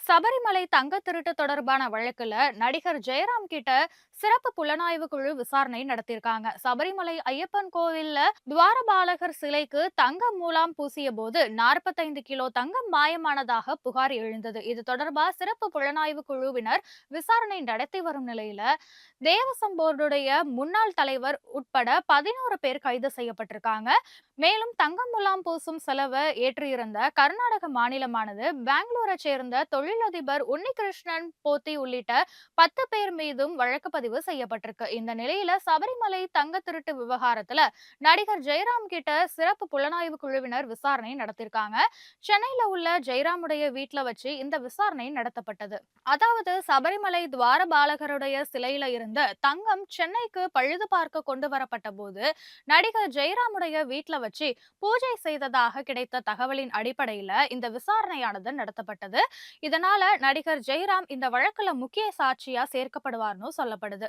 சபரிமலை தங்க திருட்டு தொடர்பான வழக்குல நடிகர் ஜெயராம் கிட்ட சிறப்பு புலனாய்வு குழு விசாரணை நடத்தியிருக்காங்க. சபரிமலை ஐயப்பன் கோவில்ல துவாரபாலகர் சிலைக்கு தங்க மூலாம் பூசிய போது 45 கிலோ தங்கம் மாயமானதாக புகார் எழுந்தது. இது தொடர்பா சிறப்பு புலனாய்வு குழுவினர் விசாரணை நடத்தி வரும் நிலையில தேவசம் போர்டுடைய முன்னாள் தலைவர் உட்பட 11 பேர் கைது செய்யப்பட்டிருக்காங்க. மேலும் தங்கம் முலாம் பூசும் செலவை ஏற்றிருந்த கர்நாடக மாநிலமானது பெங்களூரை சேர்ந்த தொழிலதிபர் உன்னிகிருஷ்ணன் போத்தி உள்ளிட்ட 10 பேர் மீதும் வழக்கு பதிவு செய்யப்பட்டிருக்கு. இந்த நிலையில சபரிமலை தங்க திருட்டு விவகாரத்துல நடிகர் ஜெயராம் கிட்ட சிறப்பு புலனாய்வு குழுவினர் விசாரணை நடத்திருக்காங்க. சென்னையில உள்ள ஜெயராமுடைய வீட்டுல வச்சு இந்த விசாரணை நடத்தப்பட்டது. அதாவது சபரிமலை துவாரபாலகருடைய சிலையில இருந்த தங்கம் சென்னைக்கு பழுது பார்க்க கொண்டு வரப்பட்ட போது நடிகர் ஜெயராமுடைய வீட்டுல வச்சு பூஜை செய்ததாக கிடைத்த தகவலின் அடிப்படையில இந்த விசாரணையானது நடத்தப்பட்டது. இதனால நடிகர் ஜெயராம் இந்த வழக்குல முக்கிய சாட்சியா சேர்க்கப்படுவார்னு சொல்லப்படுது.